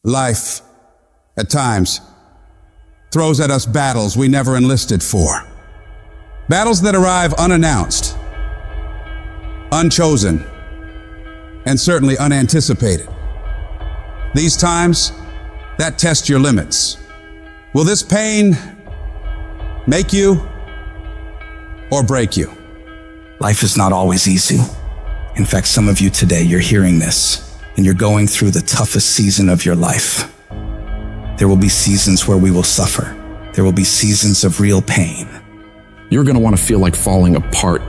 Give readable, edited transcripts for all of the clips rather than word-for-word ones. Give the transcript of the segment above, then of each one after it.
Life, at times, throws at us battles we never enlisted for. Battles that arrive unannounced, unchosen, and certainly unanticipated. These times that test your limits. Will this pain make you or break you? Life is not always easy. In fact, some of you today, you're hearing this and you're going through the toughest season of your life. There will be seasons where we will suffer. There will be seasons of real pain. You're gonna wanna feel like falling apart.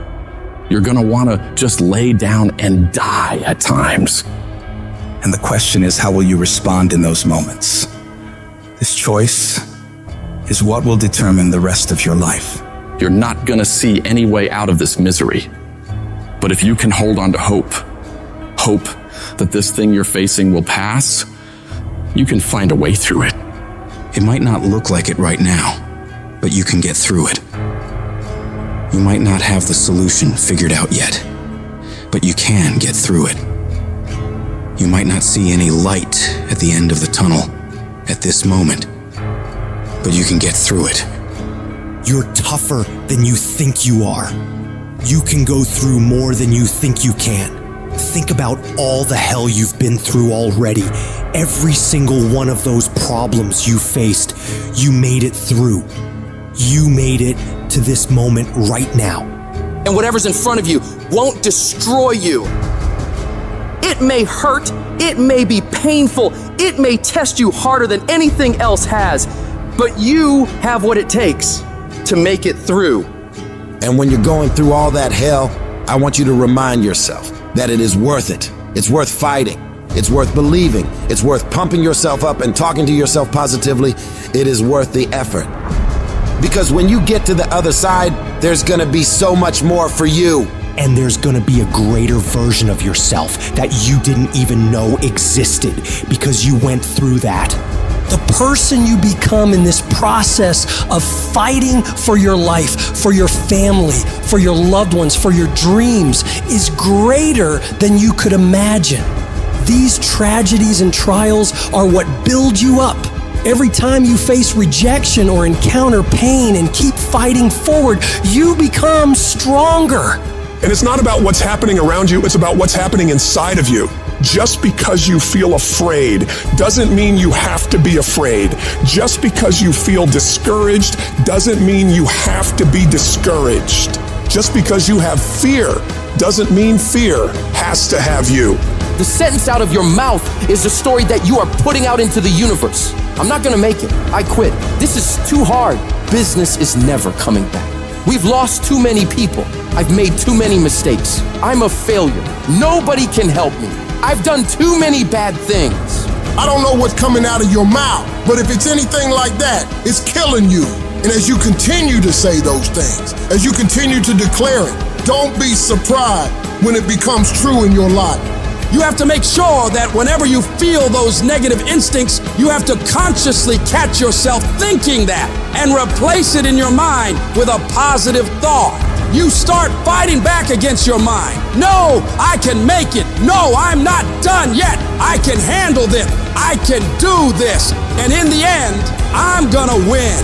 You're gonna wanna just lay down and die at times. And the question is, how will you respond in those moments? This choice is what will determine the rest of your life. You're not gonna see any way out of this misery. But if you can hold on to hope that this thing you're facing will pass, you can find a way through it. It might not look like it right now, but you can get through it. You might not have the solution figured out yet, but you can get through it. You might not see any light at the end of the tunnel at this moment, but you can get through it. You're tougher than you think you are. You can go through more than you think you can. Think about all the hell you've been through already. Every single one of those problems you faced, you made it through. You made it to this moment right now. And whatever's in front of you won't destroy you. It may hurt, it may be painful, it may test you harder than anything else has, but you have what it takes to make it through. And when you're going through all that hell, I want you to remind yourself that it is worth it. It's worth fighting. It's worth believing. It's worth pumping yourself up and talking to yourself positively. It is worth the effort. Because when you get to the other side, there's gonna be so much more for you. And there's gonna be a greater version of yourself that you didn't even know existed because you went through that. The person you become in this process of fighting for your life, for your family, for your loved ones, for your dreams is greater than you could imagine. These tragedies and trials are what build you up. Every time you face rejection or encounter pain and keep fighting forward, you become stronger. And it's not about what's happening around you, it's about what's happening inside of you. Just because you feel afraid doesn't mean you have to be afraid. Just because you feel discouraged doesn't mean you have to be discouraged. Just because you have fear doesn't mean fear has to have you. The sentence out of your mouth is the story that you are putting out into the universe. I'm not gonna make it. I quit. This is too hard. Business is never coming back. We've lost too many people. I've made too many mistakes. I'm a failure. Nobody can help me. I've done too many bad things. I don't know what's coming out of your mouth, but if it's anything like that, it's killing you. And as you continue to say those things, as you continue to declare it, don't be surprised when it becomes true in your life. You have to make sure that whenever you feel those negative instincts, you have to consciously catch yourself thinking that and replace it in your mind with a positive thought. You start fighting back against your mind. No, I can make it. No, I'm not done yet. I can handle this. I can do this. And in the end, I'm gonna win.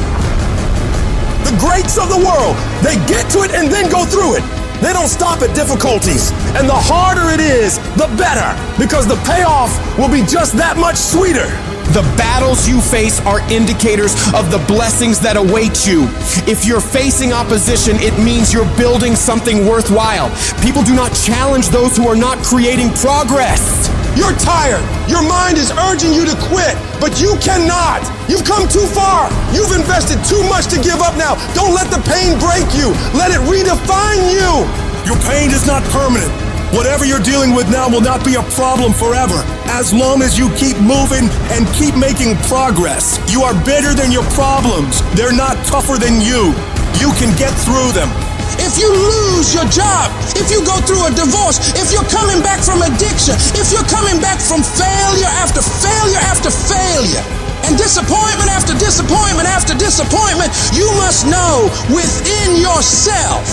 The greats of the world, they get to it and then go through it. They don't stop at difficulties. And the harder it is, the better, because the payoff will be just that much sweeter. The battles you face are indicators of the blessings that await you. If you're facing opposition, it means you're building something worthwhile. People do not challenge those who are not creating progress. You're tired. Your mind is urging you to quit, but you cannot. You've come too far. You've invested too much to give up now. Don't let the pain break you. Let it redefine you. Your pain is not permanent. Whatever you're dealing with now will not be a problem forever, as long as you keep moving and keep making progress. You are bigger than your problems. They're not tougher than you. You can get through them. If you lose your job, if you go through a divorce, if you're coming back from addiction, if you're coming back from failure after failure after failure, and disappointment after disappointment after disappointment, you must know within yourself,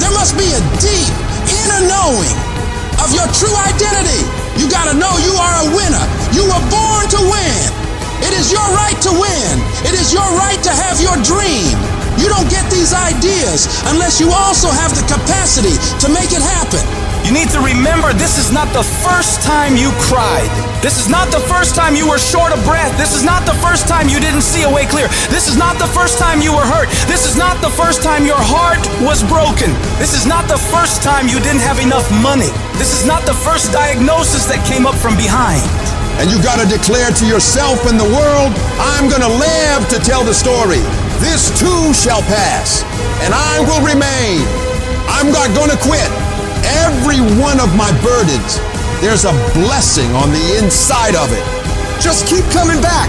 there must be a deep inner knowing of your true identity. You gotta know you are a winner. You were born to win. is your right to win. It is your right to have your dream. You don't get these ideas unless you also have the capacity to make it happen. You need to remember, this is not the first time you cried. This is not the first time you were short of breath. This is not the first time you didn't see a way clear. This is not the first time you were hurt. This is not the first time your heart was broken. This is not the first time you didn't have enough money. This is not the first diagnosis that came up from behind. And you gotta declare to yourself and the world, I'm gonna live to tell the story. This too shall pass, and I will remain. I'm not gonna quit. Every one of my burdens, there's a blessing on the inside of it. Just keep coming back.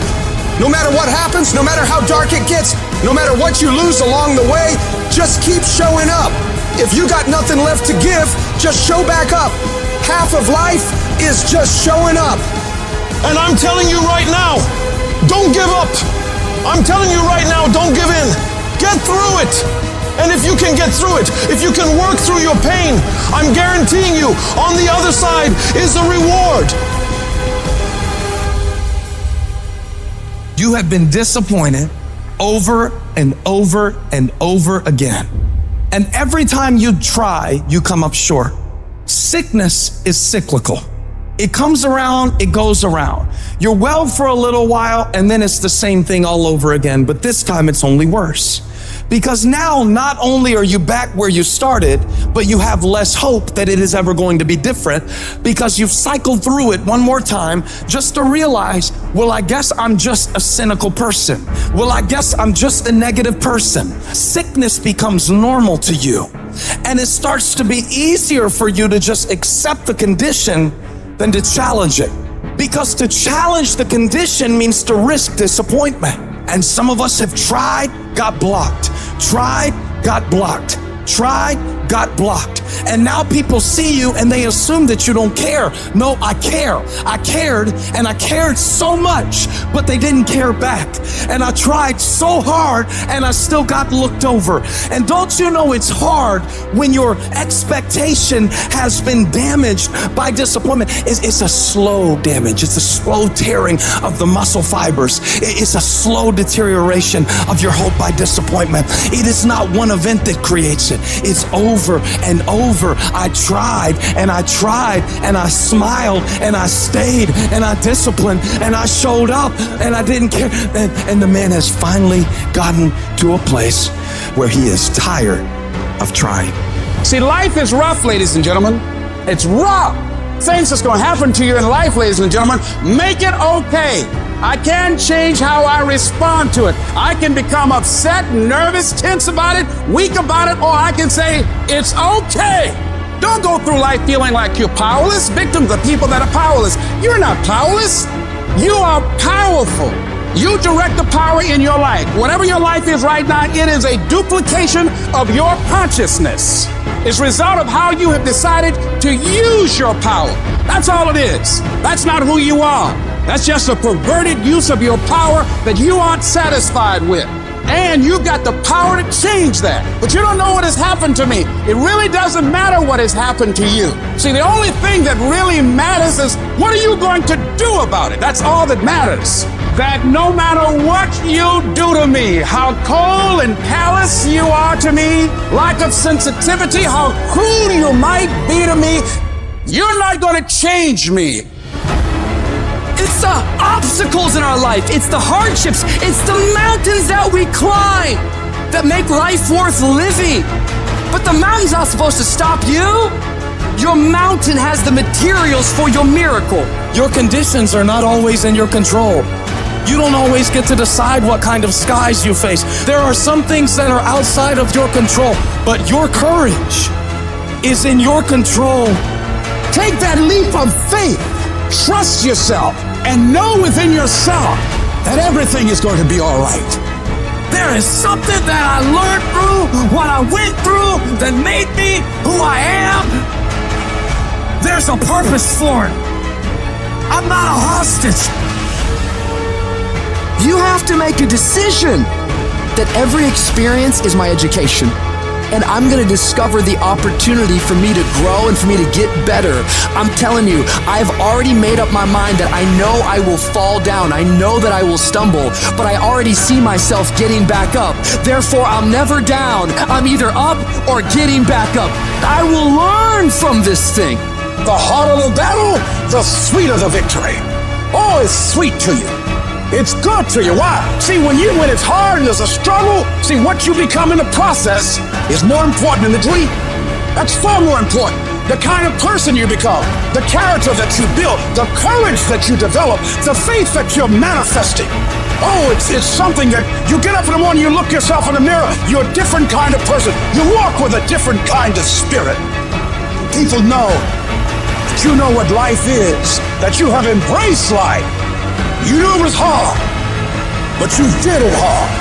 No matter what happens, no matter how dark it gets, no matter what you lose along the way, just keep showing up. If you got nothing left to give, just show back up. Half of life is just showing up. And I'm telling you right now, don't give up. I'm telling you right now, don't give in. Get through it. And if you can get through it, if you can work through your pain, I'm guaranteeing you, on the other side is a reward. You have been disappointed over and over and over again. And every time you try, you come up short. Sickness is cyclical. It comes around, it goes around. You're well for a little while, and then it's the same thing all over again, but this time it's only worse. Because now not only are you back where you started, but you have less hope that it is ever going to be different, because you've cycled through it one more time just to realize, well, I guess I'm just a cynical person. Well, I guess I'm just a negative person. Sickness becomes normal to you, and it starts to be easier for you to just accept the condition than to challenge it. Because to challenge the condition means to risk disappointment. And some of us have tried, got blocked. Tried, got blocked. Tried, got blocked. And now people see you and they assume that you don't care. No, I care. I cared, and I cared so much, but they didn't care back. And I tried so hard and I still got looked over. And don't you know it's hard when your expectation has been damaged by disappointment? It's a slow damage. It's a slow tearing of the muscle fibers. It's a slow deterioration of your hope by disappointment. It is not one event that creates it. It's over and over. I tried and I tried and I smiled and I stayed and I disciplined and I showed up and I didn't care. And the man has finally gotten to a place where he is tired of trying. See, life is rough, ladies and gentlemen. It's rough. Things that's going to happen to you in life, ladies and gentlemen, make it okay. I can change how I respond to it. I can become upset, nervous, tense about it, weak about it, or I can say, it's okay. Don't go through life feeling like you're powerless, victims of people that are powerless. You're not powerless. You are powerful. You direct the power in your life. Whatever your life is right now, it is a duplication of your consciousness. It's a result of how you have decided to use your power. That's all it is. That's not who you are. That's just a perverted use of your power that you aren't satisfied with. And you've got the power to change that. But you don't know what has happened to me. It really doesn't matter what has happened to you. See, the only thing that really matters is, what are you going to do about it? That's all that matters. That no matter what you do to me, how cold and callous you are to me, lack of sensitivity, how cruel you might be to me, you're not going to change me. It's the obstacles in our life. It's the hardships. It's the mountains that we climb that make life worth living. But the mountain's not supposed to stop you. Your mountain has the materials for your miracle. Your conditions are not always in your control. You don't always get to decide what kind of skies you face. There are some things that are outside of your control, but your courage is in your control. Take that leap of faith. Trust yourself and know within yourself that everything is going to be all right. There is something that I learned through what I went through that made me who I am. There's a purpose for it. I'm not a hostage. You have to make a decision that every experience is my education. and I'm gonna discover the opportunity for me to grow and for me to get better. I'm telling you, I've already made up my mind that I know I will fall down. I know that I will stumble, but I already see myself getting back up. Therefore, I'm never down. I'm either up or getting back up. I will learn from this thing. The harder the battle, the sweeter the victory. Oh, it's sweet to you. It's good to you. Why? See, when it's hard and there's a struggle, see, what you become in the process is more important than the dream. That's far more important. The kind of person you become, the character that you build, the courage that you develop, the faith that you're manifesting. Oh, it's something that you get up in the morning, you look yourself in the mirror, you're a different kind of person. You walk with a different kind of spirit. People know that you know what life is, that you have embraced life. You knew it was hard, but you did it hard.